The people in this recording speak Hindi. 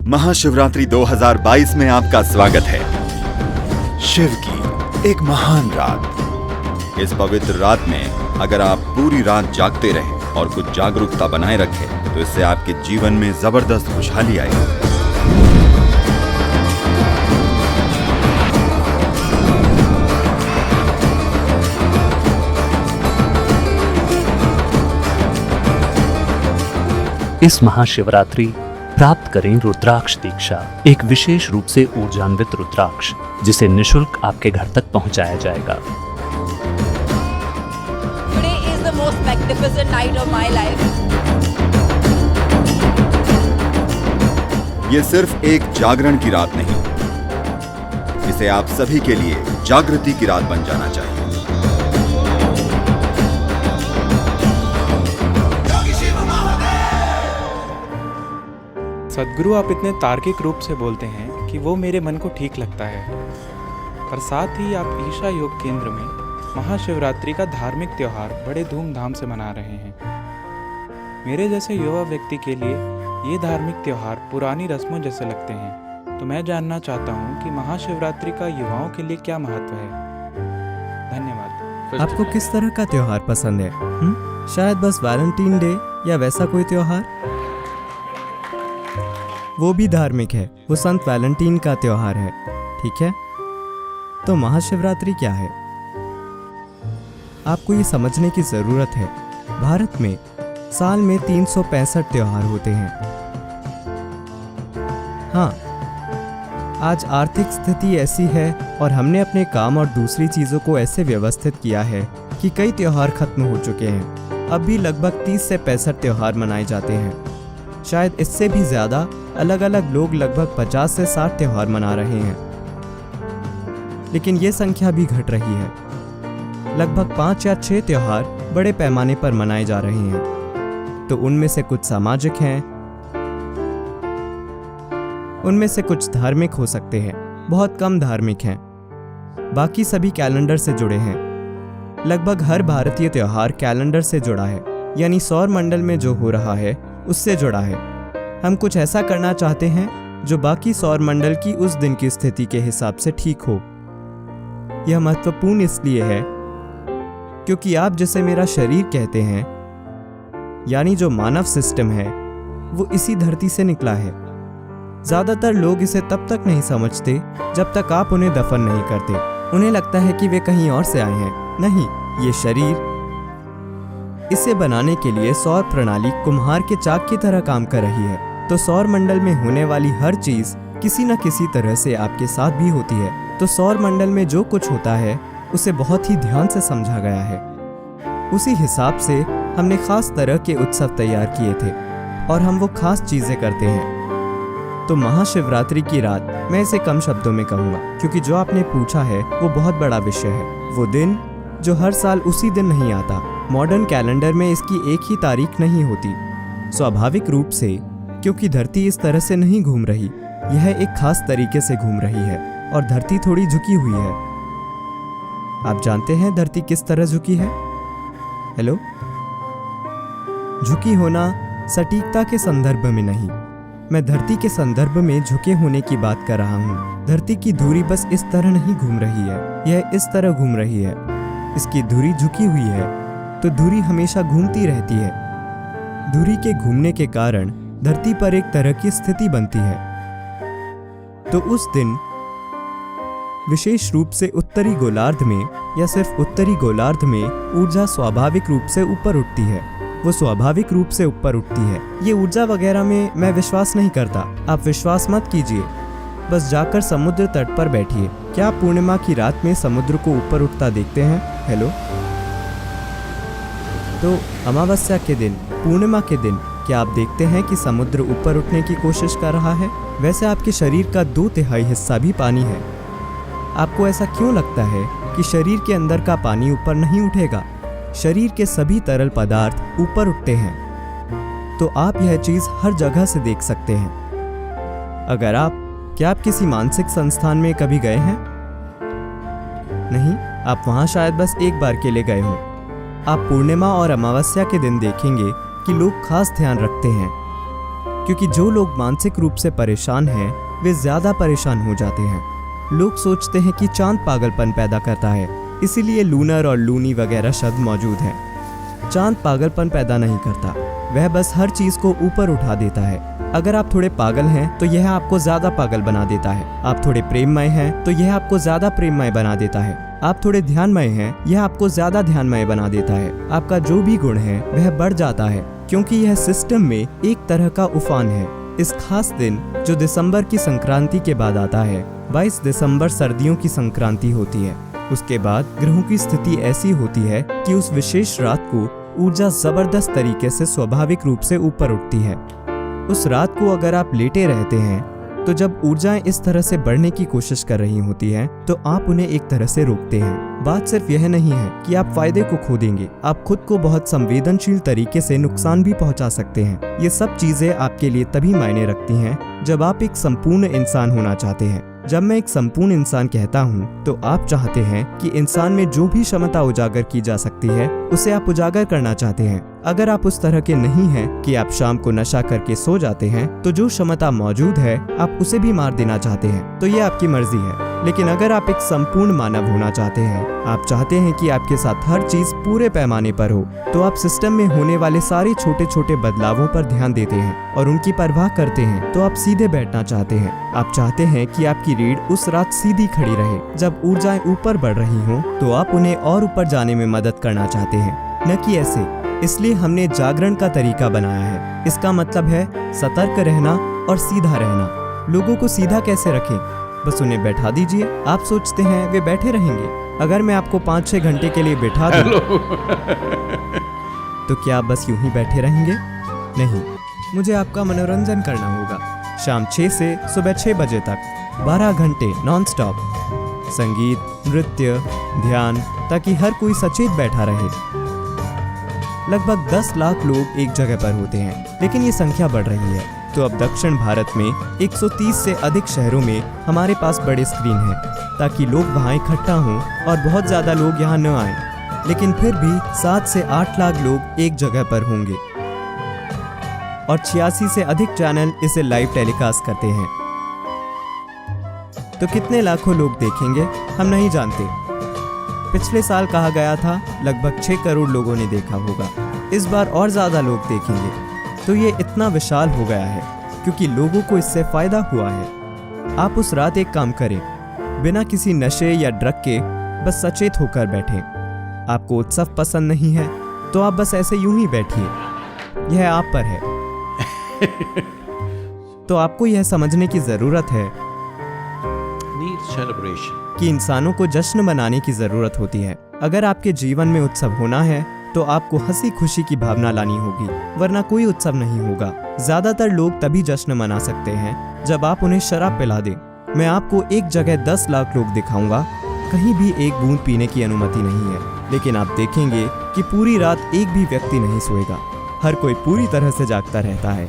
महाशिवरात्रि 2022 में आपका स्वागत है। शिव की एक महान रात। इस पवित्र रात में अगर आप पूरी रात जागते रहें और कुछ जागरूकता बनाए रखें तो इससे आपके जीवन में जबरदस्त खुशहाली आएगी। इस महाशिवरात्रि प्राप्त करें रुद्राक्ष दीक्षा, एक विशेष रूप से ऊर्जान्वित रुद्राक्ष जिसे निशुल्क आपके घर तक पहुंचाया जाएगा। Today is the most magnificent night of my life. ये सिर्फ एक जागरण की रात नहीं, इसे आप सभी के लिए जागृति की रात बन जाना चाहिए। सद्गुरु, आप इतने तार्किक रूप से बोलते हैं कि वो मेरे मन को ठीक लगता है, पर साथ ही आप ईशा योग केंद्र में महाशिवरात्रि का धार्मिक त्योहार बड़े धूमधाम से मना रहे हैं। मेरे जैसे युवा व्यक्ति के लिए ये धार्मिक त्योहार पुरानी रस्मों जैसे लगते हैं, तो मैं जानना चाहता हूँ कि महाशिवरात्रि का युवाओं के लिए क्या महत्व है। धन्यवाद। आपको किस तरह का त्योहार पसंद है? शायद बस वैलेंटाइन डे या वैसा कोई त्योहार? वो भी धार्मिक है, वो संत वैलेंटाइन का त्योहार है, ठीक है। तो महाशिवरात्रि क्या है? आपको ये समझने की जरूरत है, भारत में साल में 365 त्योहार होते हैं। हाँ, आज आर्थिक स्थिति ऐसी है और हमने अपने काम और दूसरी चीजों को ऐसे व्यवस्थित किया है कि कई त्योहार खत्म हो चुके हैं। अब भी लगभग 30 से 65 त्योहार मनाए जाते हैं, शायद इससे भी ज्यादा। अलग अलग लोग लगभग 50 से 60 त्योहार मना रहे हैं, लेकिन ये संख्या भी घट रही है। लगभग 5 या 6 त्योहार बड़े पैमाने पर मनाए जा रहे हैं। तो उनमें से कुछ सामाजिक हैं, उनमें से कुछ धार्मिक हो सकते हैं, बहुत कम धार्मिक हैं, बाकी सभी कैलेंडर से जुड़े हैं। लगभग हर भारतीय त्योहार कैलेंडर से जुड़ा है, यानी सौर मंडल में जो हो रहा है उससे जुड़ा है। हम कुछ ऐसा करना चाहते हैं जो बाकी सौर मंडल की उस दिन की स्थिति के हिसाब से ठीक हो। यह महत्वपूर्ण इसलिए है क्योंकि आप जिसे मेरा शरीर कहते हैं, यानी जो मानव सिस्टम है, वो इसी धरती से निकला है। ज्यादातर लोग इसे तब तक नहीं समझते जब तक आप उन्हें दफन नहीं करते। उन्हें लगता है कि वे कहीं और से आए हैं। नहीं, ये शरीर, इसे बनाने के लिए सौर प्रणाली कुम्हार के चाक की तरह काम कर रही है। तो सौर मंडल में होने वाली हर चीज किसी न किसी तरह से आपके साथ भी होती है। तो सौर मंडल में जो कुछ होता है उसे बहुत ही ध्यान से समझा गया है। उसी हिसाब से हमने खास तरह के उत्सव तैयार किए थे और हम वो खास चीजें करते हैं। तो महाशिवरात्रि की रात, मैं इसे कम शब्दों में कहूँगा क्योंकि जो आपने पूछा है वो बहुत बड़ा विषय है। वो दिन जो हर साल उसी दिन नहीं आता, मॉडर्न कैलेंडर में इसकी एक ही तारीख नहीं होती। स्वाभाविक रूप से, क्योंकि धरती इस तरह से नहीं घूम रही, यह एक खास तरीके से घूम रही है और धरती थोड़ी झुकी हुई है। आप जानते हैं धरती किस तरह झुकी है? हेलो? झुकी होना सटीकता के संदर्भ में नहीं, मैं धरती के संदर्भ में झुके होने की बात कर रहा हूँ। धरती की धुरी बस इस तरह नहीं घूम रही है, यह इस तरह घूम रही है। इसकी धुरी झुकी हुई है, तो धुरी हमेशा घूमती रहती है। धुरी के घूमने के कारण धरती पर एक तरह की स्थिति बनती है। तो उस दिन विशेष रूप से उत्तरी गोलार्ध में या सिर्फ उत्तरी गोलार्ध में ऊर्जा स्वाभाविक रूप से ऊपर उठती है। वो स्वाभाविक रूप से ऊपर उठती है। ये ऊर्जा वगैरह में मैं विश्वास नहीं करता, आप विश्वास मत कीजिए। बस जाकर समुद्र तट पर बैठिए। क्या आप पूर्णिमा की रात में समुद्र को ऊपर उठता देखते हैं? हेलो? तो अमावस्या के दिन, पूर्णिमा के दिन क्या आप देखते हैं कि समुद्र ऊपर उठने की कोशिश कर रहा है? वैसे आपके शरीर का 2/3 हिस्सा भी पानी है। आपको ऐसा क्यों लगता है कि शरीर के अंदर का पानी ऊपर नहीं उठेगा? शरीर के सभी तरल पदार्थ ऊपर उठते हैं। तो आप यह चीज हर जगह से देख सकते हैं। क्या आप किसी मानसिक संस्थान में कभी गए हैं? नहीं, आप वहां शायद बस एक बार के लिए गए हो। आप पूर्णिमा और अमावस्या के दिन देखेंगे कि लोग खास ध्यान रखते हैं। क्योंकि जो लोग मानसिक रूप से परेशान हैं वे ज़्यादा परेशान हो जाते हैं। लोग सोचते हैं कि चांद पागलपन पैदा करता है, इसीलिए लूनर और लूनी वगैरह शब्द मौजूद हैं। चांद पागलपन पैदा नहीं करता, वह बस हर चीज़ को ऊपर उठा देता है। अगर आप थोड़े पागल हैं तो यह आपको ज़्यादा पागल बना देता है। आप थोड़े प्रेममय हैं तो यह आपको ज़्यादा प्रेममय बना देता है। आप थोड़े ध्यानमय हैं, यह आपको ज़्यादा ध्यानमय बना देता है। आपका जो भी गुण है वह बढ़ जाता है, क्योंकि यह सिस्टम में एक तरह का उफान है। इस खास दिन जो दिसंबर की संक्रांति के बाद आता है, 22 दिसंबर सर्दियों की संक्रांति होती है। उसके बाद ग्रहों की स्थिति ऐसी होती है कि उस विशेष रात को ऊर्जा जबरदस्त तरीके से स्वाभाविक रूप से ऊपर उठती है। उस रात को अगर आप लेटे रहते हैं तो जब ऊर्जाएं इस तरह से बढ़ने की कोशिश कर रही होती हैं तो आप उन्हें एक तरह से रोकते हैं। बात सिर्फ यह नहीं है कि आप फायदे को खो देंगे, आप खुद को बहुत संवेदनशील तरीके से नुकसान भी पहुंचा सकते हैं। ये सब चीजें आपके लिए तभी मायने रखती हैं जब आप एक संपूर्ण इंसान होना चाहते हैं। जब मैं एक संपूर्ण इंसान कहता हूँ तो आप चाहते हैं कि इंसान में जो भी क्षमता उजागर की जा सकती है उसे आप उजागर करना चाहते हैं। अगर आप उस तरह के नहीं हैं कि आप शाम को नशा करके सो जाते हैं तो जो क्षमता मौजूद है आप उसे भी मार देना चाहते हैं, तो ये आपकी मर्जी है। लेकिन अगर आप एक संपूर्ण मानव होना चाहते हैं, आप चाहते हैं कि आपके साथ हर चीज पूरे पैमाने पर हो, तो आप सिस्टम में होने वाले सारे छोटे छोटे बदलावों पर ध्यान देते हैं और उनकी परवाह करते हैं। तो आप सीधे बैठना चाहते हैं। आप चाहते हैं कि आपकी रीढ़ उस रात सीधी खड़ी रहे। जब ऊर्जाएं ऊपर बढ़ रही हों तो आप उन्हें और ऊपर जाने में मदद करना चाहते हैं, न कि ऐसे। इसलिए हमने जागरण का तरीका बनाया है। इसका मतलब है सतर्क रहना और सीधा रहना। लोगों को सीधा कैसे रखें? बस उन्हें बैठा दीजिए। आप सोचते हैं वे बैठे रहेंगे। अगर मैं आपको 5-6 घंटे के लिए बैठा दूं तो क्या आप बस यूं ही बैठे रहेंगे? नहीं, मुझे आपका मनोरंजन करना होगा। शाम 6 से सुबह 6 बजे तक 12 घंटे नॉन स्टॉप संगीत, नृत्य, ध्यान, ताकि हर कोई सचेत बैठा रहे। लगभग 10 लाख लोग एक जगह पर होते हैं, लेकिन ये संख्या बढ़ रही है। तो अब दक्षिण भारत में 130 से अधिक शहरों में हमारे पास बड़े स्क्रीन हैं, ताकि लोग वहाँ इकट्ठा हों और बहुत ज़्यादा लोग यहाँ न आएं। लेकिन फिर भी 7 से 8 लाख लोग एक जगह पर होंगे और 86 से अधिक चैनल इसे लाइव टेलीकास्ट करते हैं। तो कितने लाखों लोग देखेंगे हम नहीं जानते। पिछले साल कहा गया था लगभग 6 करोड़ लोगों ने देखा होगा। इस बार और ज़्यादा लोग देखेंगे। तो ये इतना विशाल हो गया है क्योंकि लोगों को इससे फ़ायदा हुआ है। आप उस रात एक काम करें, बिना किसी नशे या ड्रग के बस सचेत होकर बैठें। आपको उत्सव पसंद नहीं है तो आप बस ऐसे यूं ही बैठिए, यह आप पर है। तो आपको यह समझने की ज़रूरत है कि इंसानों को जश्न मनाने की ज़रूरत होती है। अगर आपके जीवन में उत्सव होना है तो आपको हंसी खुशी की भावना लानी होगी, वरना कोई उत्सव नहीं होगा। ज़्यादातर लोग तभी जश्न मना सकते हैं जब आप उन्हें शराब पिला दें। मैं आपको एक जगह 10 लाख लोग दिखाऊंगा, कहीं भी एक बूंद पीने की अनुमति नहीं है। लेकिन आप देखेंगे कि पूरी रात एक भी व्यक्ति नहीं सोएगा, हर कोई पूरी तरह से जागता रहता है।